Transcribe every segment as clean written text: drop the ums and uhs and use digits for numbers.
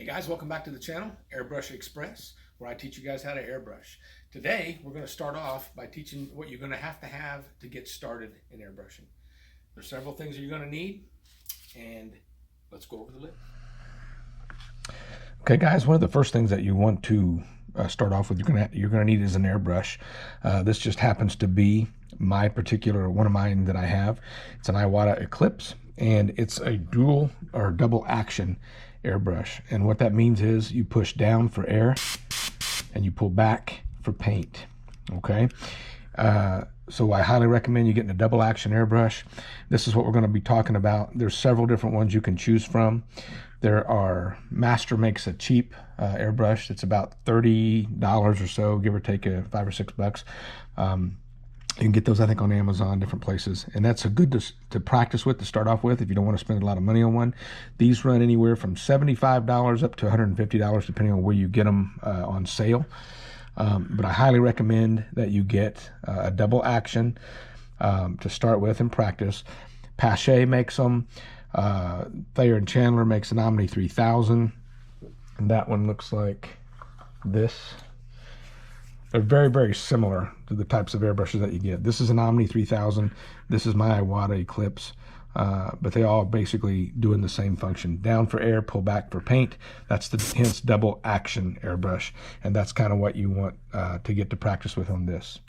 Hey guys, welcome back to the channel, Airbrush Express, where I teach you guys how to airbrush. Today, we're going to start off by teaching what you're going to have to get started in airbrushing. There's several things that you're going to need, and let's go over the list. Okay, guys, one of the first things that you want to start off with, you're gonna need is an airbrush. This just happens to be my particular one of mine that I have. It's an Iwata Eclipse, and it's a dual or double action airbrush. And what that means is you push down for air and you pull back for paint. Okay. So I highly recommend you getting a double action airbrush. This is what we're going to be talking about. There's several different ones you can choose from. Master makes a cheap airbrush. It's about $30 or so, give or take $5 or $6. You can get those, I think, on Amazon, different places. And that's a good to practice with, to start off with, if you don't want to spend a lot of money on one. These run anywhere from $75 up to $150, depending on where you get them on sale. But I highly recommend that you get a double action to start with and practice. Pache makes them. Thayer and Chandler makes an Omni 3000, and that one looks like this. They're very, very similar to the types of airbrushes that you get. This is an Omni 3000. This is my Iwata Eclipse. But they all basically doing the same function. Down for air, pull back for paint. That's the hence double action airbrush. And that's kind of what you want to get to practice with on this.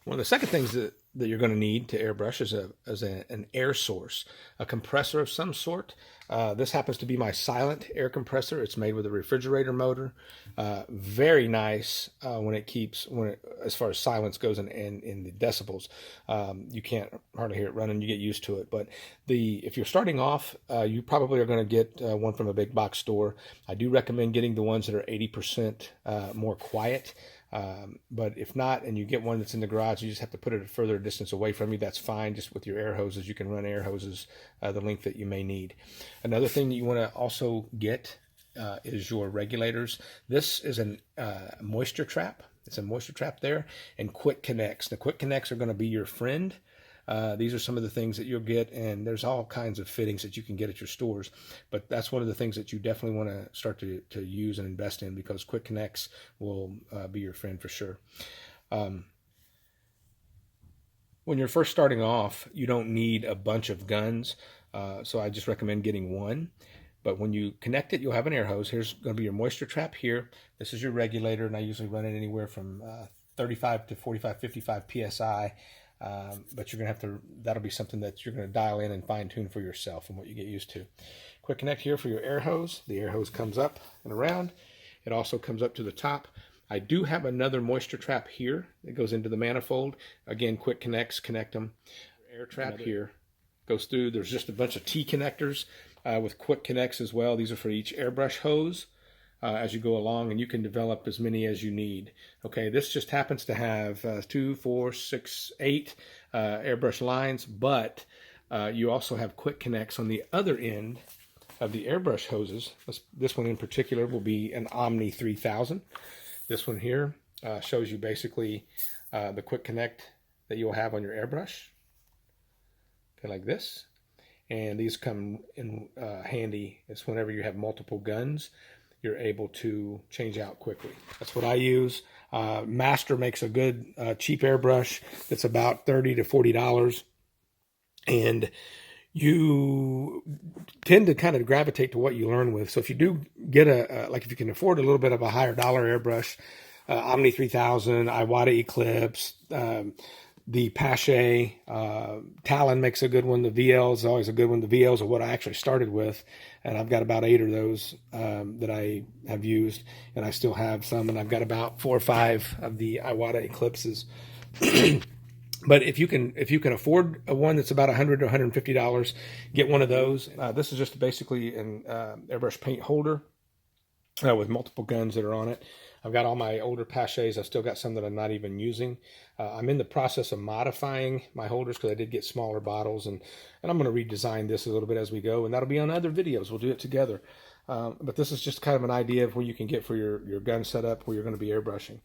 One of the second things that you're going to need to airbrush is an air source, a compressor of some sort. This happens to be my Silent air compressor. It's made with a refrigerator motor. Very nice as far as silence goes in the decibels. You can't hardly hear it running. You get used to it. But if you're starting off, you probably are going to get one from a big box store. I do recommend getting the ones that are 80% more quiet. But if not, and you get one that's in the garage, you just have to put it a further distance away from you. That's fine. Just with your air hoses, you can run air hoses the length that you may need. Another thing that you want to also get is your regulators. This is a moisture trap. It's a moisture trap there, and quick connects. The quick connects are going to be your friend. These are some of the things that you'll get, and there's all kinds of fittings that you can get at your stores, but that's one of the things that you definitely want to start to use and invest in, because quick connects will be your friend for sure. When you're first starting off, you don't need a bunch of guns, so I just recommend getting one. But when you connect it, you'll have an air hose. Here's going to be your moisture trap here. This is your regulator, and I usually run it anywhere from 35 to 45, 55 PSI. But you're going to have to, that'll be something that you're going to dial in and fine tune for yourself and what you get used to. Quick connect here for your air hose. The air hose comes up and around. It also comes up to the top. I do have another moisture trap here that goes into the manifold. Again, quick connects, connect them. Air trap here goes through. There's just a bunch of T connectors with quick connects as well. These are for each airbrush hose. As you go along, and you can develop as many as you need. Okay, this just happens to have 2, 4, 6, 8 airbrush lines, but you also have quick connects on the other end of the airbrush hoses. This one in particular will be an Omni 3000. This one here shows you basically the quick connect that you'll have on your airbrush. Okay, like this. And these come in handy. It's whenever you have multiple guns, you're able to change out quickly. That's what I use. Master makes a good cheap airbrush that's about $30 to $40, and you tend to kind of gravitate to what you learn with. So if you do get if you can afford a little bit of a higher dollar airbrush, Omni 3000, Iwata Eclipse, the Pache, Talon makes a good one. The VL is always a good one. The VLs are what I actually started with, and I've got about 8 of those that I have used, and I still have some, and I've got about 4 or 5 of the Iwata Eclipses. But if you can afford a one that's about $100 to $150, get one of those. This is just basically an airbrush paint holder with multiple guns that are on it. I've got all my older Paches. I've still got some that I'm not even using. I'm in the process of modifying my holders because I did get smaller bottles, and I'm going to redesign this a little bit as we go, and that'll be on other videos. We'll do it together. But this is just kind of an idea of where you can get for your gun setup where you're going to be airbrushing.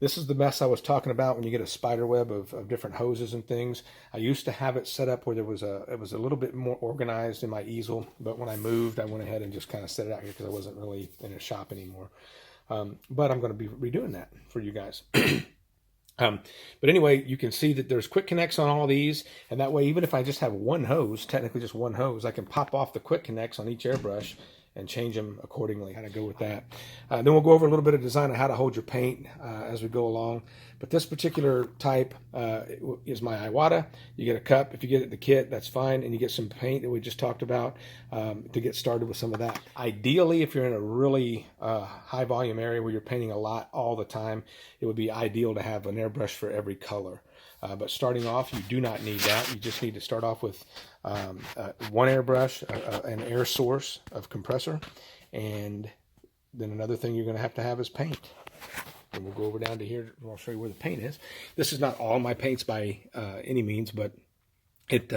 This is the mess I was talking about when you get a spider web of different hoses and things. I used to have it set up where it was a little bit more organized in my easel, but when I moved, I went ahead and just kind of set it out here because I wasn't really in a shop anymore. But I'm going to be redoing that for you guys. But anyway, you can see that there's quick connects on all these, and that way, even if I just have one hose, technically just one hose, I can pop off the quick connects on each airbrush and change them accordingly, how to go with that. Then we'll go over a little bit of design on how to hold your paint as we go along. But this particular type is my Iwata. You get a cup. If you get it in the kit, that's fine. And you get some paint that we just talked about to get started with some of that. Ideally, if you're in a really high volume area where you're painting a lot all the time, it would be ideal to have an airbrush for every color. But starting off, you do not need that. You just need to start off with one airbrush, an air source of compressor, and then another thing you're going to have is paint. And we'll go over down to here, and I'll show you where the paint is. This is not all my paints by any means, but it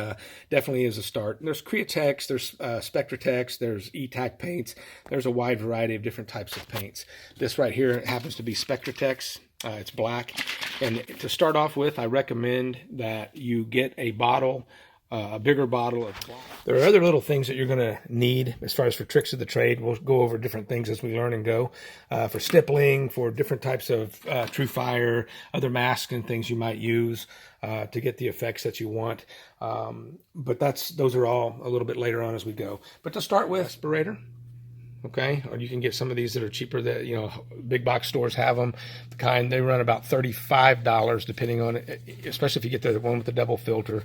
definitely is a start. And there's Createx, there's Spectratex, there's E-Tac paints. There's a wide variety of different types of paints. This right here happens to be Spectratex. It's black. And to start off with, I recommend that you get a bottle, a bigger bottle of black. There are other little things that you're going to need as far as for tricks of the trade. We'll go over different things as we learn and go. For stippling, for different types of TrueFire, other masks and things you might use to get the effects that you want. But those are all a little bit later on as we go. But to start with, aspirator. Okay, or you can get some of these that are cheaper that, you know, big box stores have them. The kind, they run about $35 depending on it, especially if you get the one with the double filter.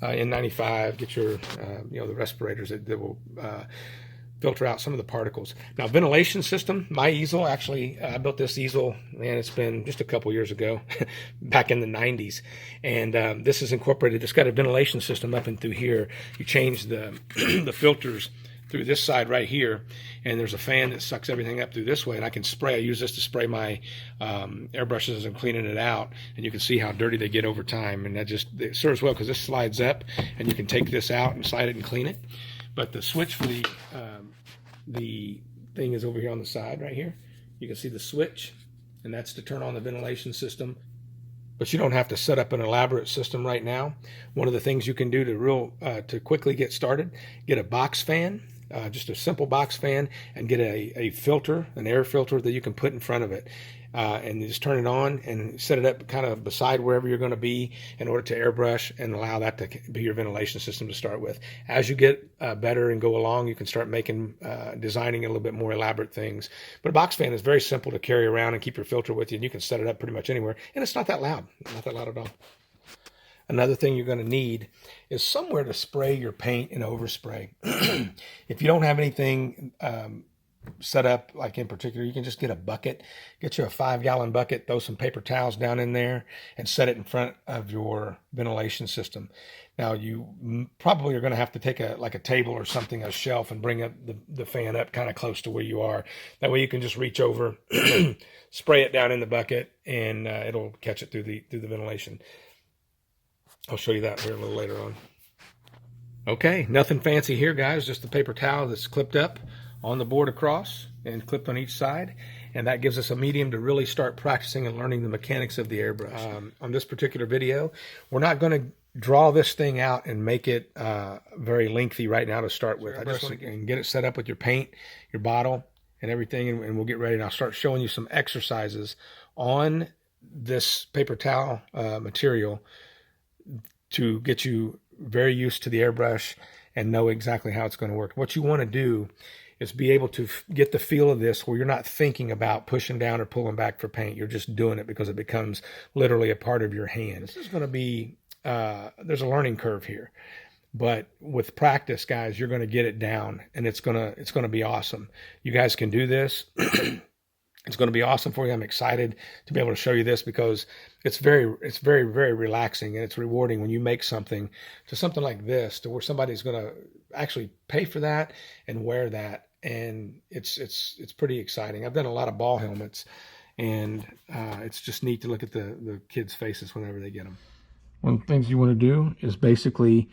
N95, get your, you know, the respirators that will filter out some of the particles. Now, ventilation system, my easel, actually, I built this easel, man, it's been just a couple years ago, back in the 90s. And this is incorporated, it's got a ventilation system up and through here. You change the, the filters through this side right here, and there's a fan that sucks everything up through this way, and I can spray. I use this to spray my airbrushes as I'm cleaning it out, and you can see how dirty they get over time, and it serves well because this slides up, and you can take this out and slide it and clean it. But the switch for the thing is over here on the side right here. You can see the switch, and that's to turn on the ventilation system. But you don't have to set up an elaborate system right now. One of the things you can do to quickly get started, get a box fan, just a simple box fan, and get a filter, an air filter that you can put in front of it. And you just turn it on and set it up kind of beside wherever you're going to be in order to airbrush and allow that to be your ventilation system to start with. As you get better and go along, you can start designing a little bit more elaborate things. But a box fan is very simple to carry around and keep your filter with you, and you can set it up pretty much anywhere. And it's not that loud, not that loud at all. Another thing you're going to need is somewhere to spray your paint and overspray. If you don't have anything set up, like in particular, you can just get a bucket, get you a 5-gallon bucket, throw some paper towels down in there, and set it in front of your ventilation system. Now, you probably are going to have to take a table or something, a shelf, and bring up the fan up kind of close to where you are. That way you can just reach over, spray it down in the bucket, and it'll catch it through the ventilation. I'll show you that here a little later on. Okay, nothing fancy here, guys, just the paper towel that's clipped up on the board across and clipped on each side, and that gives us a medium to really start practicing and learning the mechanics of the airbrush. On this particular video, we're not going to draw this thing out and make it very lengthy right now to start with. I just want to get it set up with your paint, your bottle, and everything, and we'll get ready, and I'll start showing you some exercises on this paper towel material to get you very used to the airbrush and know exactly how it's going to work. What you want to do is be able to get the feel of this where you're not thinking about pushing down or pulling back for paint. You're just doing it because it becomes literally a part of your hand. This is going to be, there's a learning curve here. But with practice, guys, you're going to get it down, and it's going to be awesome. You guys can do this. It's going to be awesome for you. I'm excited to be able to show you this because it's very, very relaxing, and it's rewarding when you make something to something like this, to where somebody's going to actually pay for that and wear that, and it's pretty exciting. I've done a lot of ball helmets, and it's just neat to look at the kids' faces whenever they get them. One of the things you want to do is basically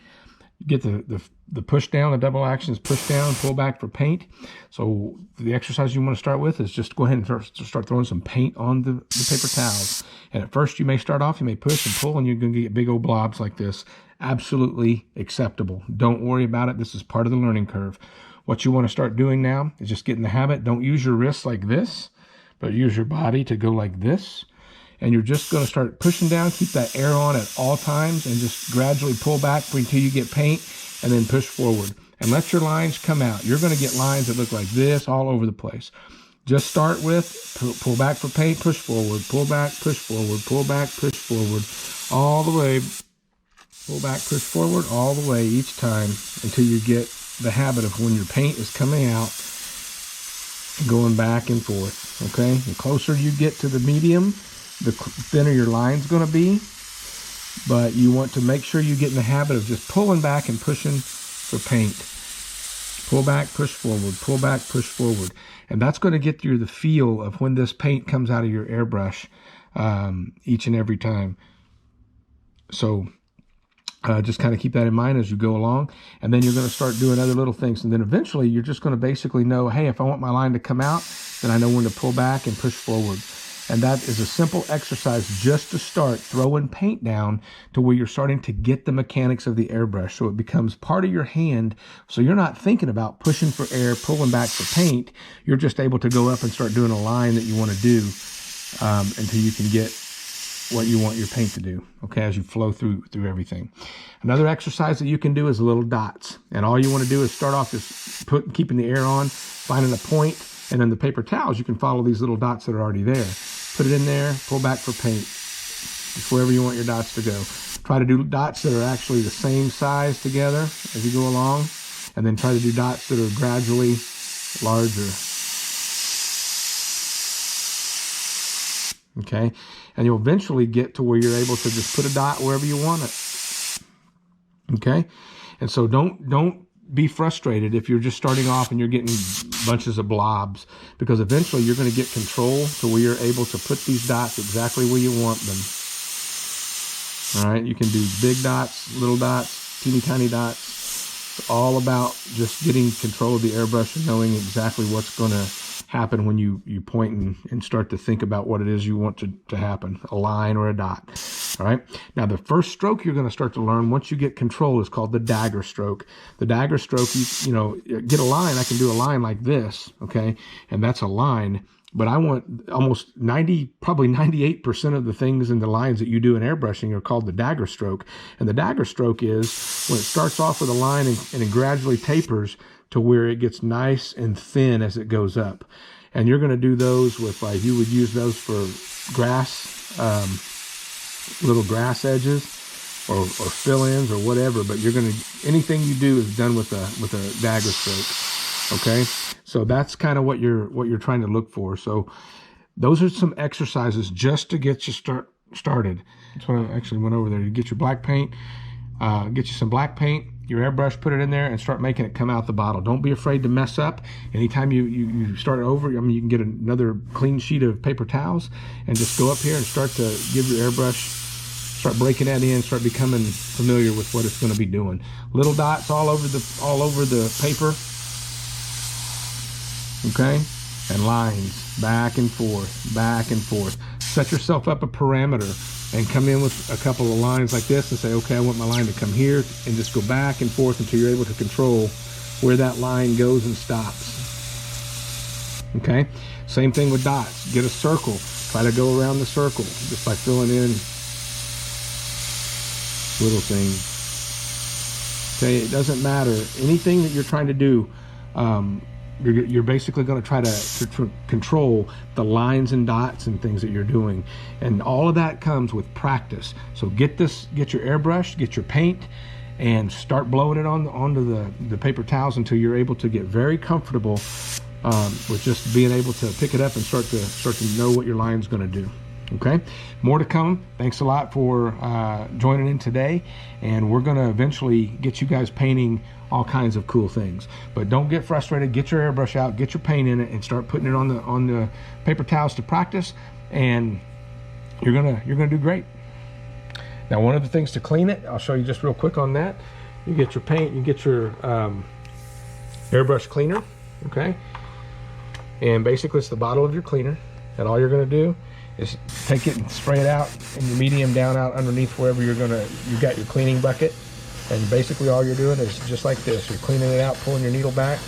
You get the push down, the double action is push down, pull back for paint. So the exercise you want to start with is just go ahead and start throwing some paint on the paper towels. And at first you may start off, you may push and pull, and you're going to get big old blobs like this. Absolutely acceptable. Don't worry about it. This is part of the learning curve. What you want to start doing now is just get in the habit. Don't use your wrists like this, but use your body to go like this. And you're just going to start pushing down, keep that air on at all times, and just gradually pull back until you get paint, and then push forward. And let your lines come out. You're going to get lines that look like this all over the place. Just start with pull back for paint, push forward, pull back, push forward, pull back, push forward, all the way. Pull back, push forward, all the way each time until you get the habit of when your paint is coming out, going back and forth, okay? The closer you get to the medium, the thinner your line's going to be, but you want to make sure you get in the habit of just pulling back and pushing for paint. Pull back, push forward, pull back, push forward. And that's going to get you the feel of when this paint comes out of your airbrush each and every time. So just kind of keep that in mind as you go along. And then you're going to start doing other little things. And then eventually you're just going to basically know, hey, if I want my line to come out, then I know when to pull back and push forward. And that is a simple exercise just to start throwing paint down to where you're starting to get the mechanics of the airbrush. So it becomes part of your hand. So you're not thinking about pushing for air, pulling back for paint. You're just able to go up and start doing a line that you want to do until you can get what you want your paint to do, okay, as you flow through everything. Another exercise that you can do is little dots. And all you want to do is start off just keeping the air on, finding a point, and then the paper towels, you can follow these little dots that are already there. Put it in there, pull back for paint. Just wherever you want your dots to go. Try to do dots that are actually the same size together as you go along, and then try to do dots that are gradually larger. Okay, and you'll eventually get to where you're able to just put a dot wherever you want it. Okay, and so don't be frustrated if you're just starting off and you're getting bunches of blobs, because eventually you're going to get control to where you're able to put these dots exactly where you want them. All right, you can do big dots, little dots, teeny tiny dots. It's all about just getting control of the airbrush and knowing exactly what's going to happen when you point and start to think about what it is you want to happen, a line or a dot. All right, now the first stroke you're going to start to learn once you get control is called the dagger stroke. The dagger stroke, you know, get a line. I can do a line like this, okay, and that's a line. But I want almost 90, probably 98% of the things in the lines that you do in airbrushing are called the dagger stroke. And the dagger stroke is when it starts off with a line and it gradually tapers to where it gets nice and thin as it goes up. And you're going to do those with, like, you would use those for grass, little grass edges or fill-ins or whatever. But you're going to, anything you do is done with a dagger stroke. Okay, so that's kind of what you're trying to look for. So those are some exercises just to get you started. That's what I actually went over there. You get your black paint, get you some black paint, your airbrush, put it in there, and start making it come out the bottle. Don't be afraid to mess up. Anytime you start it over, I mean, you can get another clean sheet of paper towels and just go up here and start to give your airbrush, start breaking that in, start becoming familiar with what it's going to be doing. Little dots all over the paper. Okay, and lines back and forth, back and forth. Set yourself up a parameter and come in with a couple of lines like this and say, okay, I want my line to come here, and just go back and forth until you're able to control where that line goes and stops. Okay, same thing with dots. Get a circle, try to go around the circle just by filling in little things. Okay, it doesn't matter. Anything that you're trying to do, you're basically going to try to control the lines and dots and things that you're doing, and all of that comes with practice. So get your airbrush, get your paint, and start blowing it onto the paper towels until you're able to get very comfortable with just being able to pick it up and start to know what your line's going to do. Okay, more to come. Thanks a lot for joining in today, and we're going to eventually get you guys painting all kinds of cool things. But don't get frustrated. Get your airbrush out, get your paint in it, and start putting it on the paper towels to practice, and you're gonna do great. Now, one of the things to clean it, I'll show you just real quick on that, you get your paint, you get your airbrush cleaner, okay? And basically it's the bottle of your cleaner, and all you're gonna do is take it and spray it out in your medium down out underneath wherever you got your cleaning bucket. And basically all you're doing is just like this. You're cleaning it out, pulling your needle back,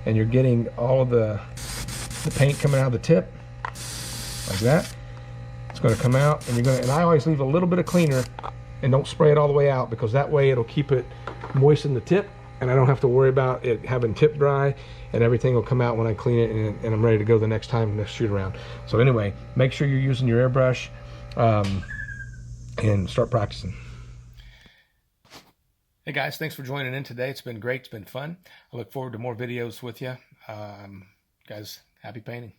and you're getting all of the paint coming out of the tip, like that. It's gonna come out, and and I always leave a little bit of cleaner and don't spray it all the way out, because that way it'll keep it moist in the tip, and I don't have to worry about it having tip dry, and everything will come out when I clean it, and I'm ready to go the next time to shoot around. So anyway, make sure you're using your airbrush and start practicing. Hey guys, thanks for joining in today. It's been great. It's been fun. I look forward to more videos with you. Guys, happy painting.